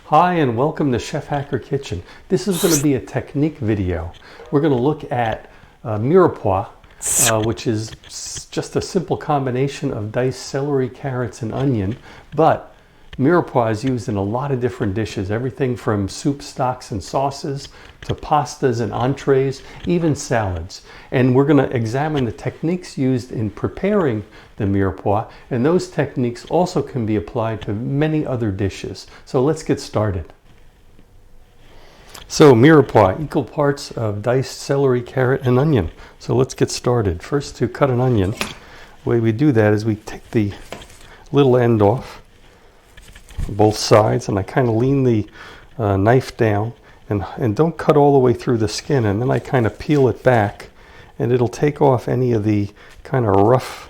Hi and welcome to Chef Hacker Kitchen. This is going to be a technique video. We're going to look at Mirepoix, which is just a simple combination of diced celery, carrots, and onion. But Mirepoix is used in a lot of different dishes, everything from soup, stocks, and sauces to pastas and entrees, even salads. And we're going to examine the techniques used in preparing the Mirepoix, and those techniques also can be applied to many other dishes. So let's get started. So Mirepoix, equal parts of diced celery, carrot, and onion. So let's get started. First, to cut an onion, the way we do that is we take the little end off both sides, and I kind of lean the knife down and don't cut all the way through the skin, and then I kind of peel it back, and it'll take off any of the kind of rough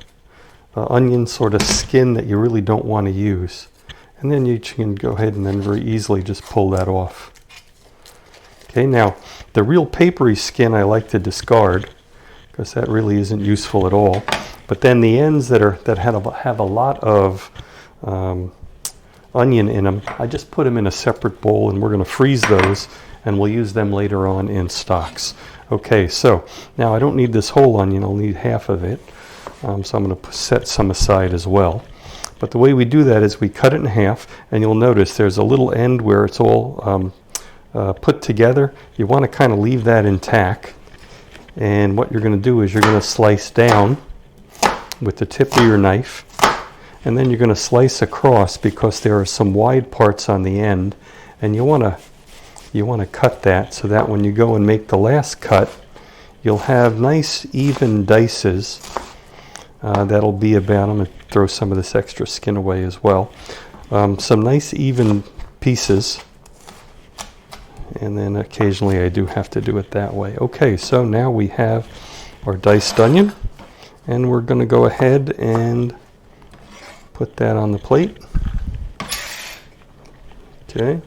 onion sort of skin that you really don't want to use. And then you can go ahead and then very easily just pull that off. Okay, now the real papery skin I like to discard because that really isn't useful at all. But then the ends that have a lot of onion in them, I just put them in a separate bowl, and we're going to freeze those, and we'll use them later on in stocks. Okay, so now I don't need this whole onion, I'll need half of it. So I'm going to set some aside as well. But the way we do that is we cut it in half, and you'll notice there's a little end where it's all put together. You want to kind of leave that intact. And what you're going to do is you're going to slice down with the tip of your knife, and then you're going to slice across because there are some wide parts on the end, and you want to cut that so that when you go and make the last cut, you'll have nice even dices. That'll be about, I'm going to throw some of this extra skin away as well. Some nice even pieces, and then occasionally I do have to do it that way. Okay, so now we have our diced onion, and we're going to go ahead and put that on the plate. Okay.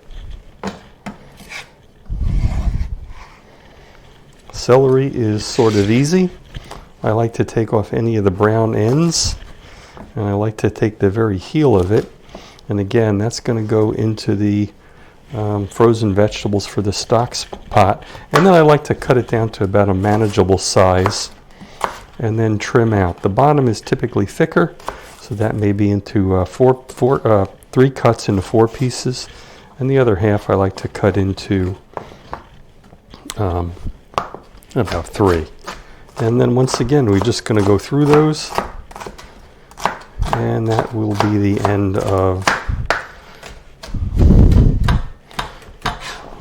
Celery is sort of easy. I like to take off any of the brown ends, and I like to take the very heel of it. And again, that's going to go into the frozen vegetables for the stocks pot. And then I like to cut it down to about a manageable size and then trim out. The bottom is typically thicker, so that may be into 3 cuts into 4 pieces. And the other half I like to cut into about 3. And then once again, we're just going to go through those, and that will be the end of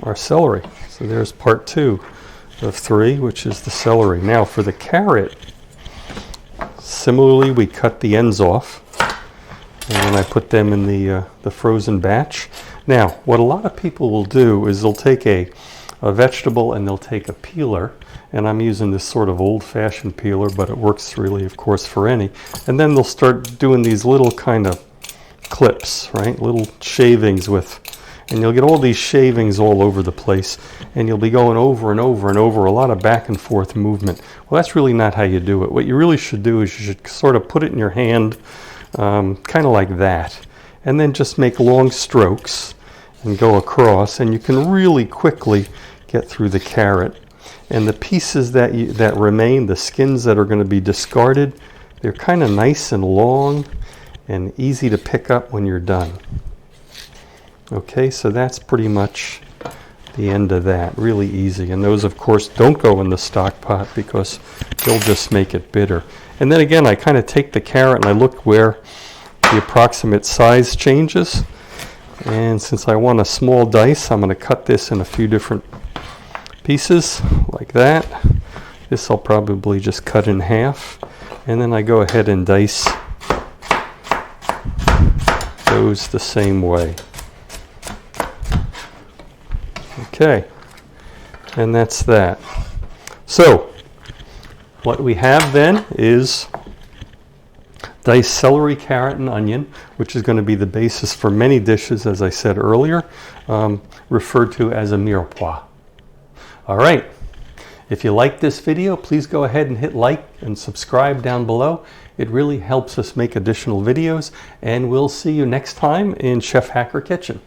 our celery. So there's part 2 of 3, which is the celery. Now for the carrot, similarly we cut the ends off, and then I put them in the frozen batch. Now what a lot of people will do is they'll take a vegetable and they'll take a peeler, and I'm using this sort of old-fashioned peeler, but it works really, of course, for any. And then they'll start doing these little kind of clips, right? Little shavings and you'll get all these shavings all over the place, and you'll be going over and over and over, a lot of back and forth movement. Well, that's really not how you do it. What you really should do is you should sort of put it in your hand, kind of like that, and then just make long strokes and go across, and you can really quickly get through the carrot. And the pieces that remain, the skins that are going to be discarded, they're kind of nice and long and easy to pick up when you're done. Okay, so that's pretty much the end of that. Really easy. And those, of course, don't go in the stock pot because they'll just make it bitter. And then again, I kind of take the carrot and I look where the approximate size changes. And since I want a small dice, I'm going to cut this in a few different pieces like that. This I'll probably just cut in half, and then I go ahead and dice those the same way. Okay, and that's that. So what we have then is diced celery, carrot, and onion, which is going to be the basis for many dishes, as I said earlier, referred to as a mirepoix. All right, if you like this video, please go ahead and hit like and subscribe down below. It really helps us make additional videos, and we'll see you next time in Chef Hacker Kitchen.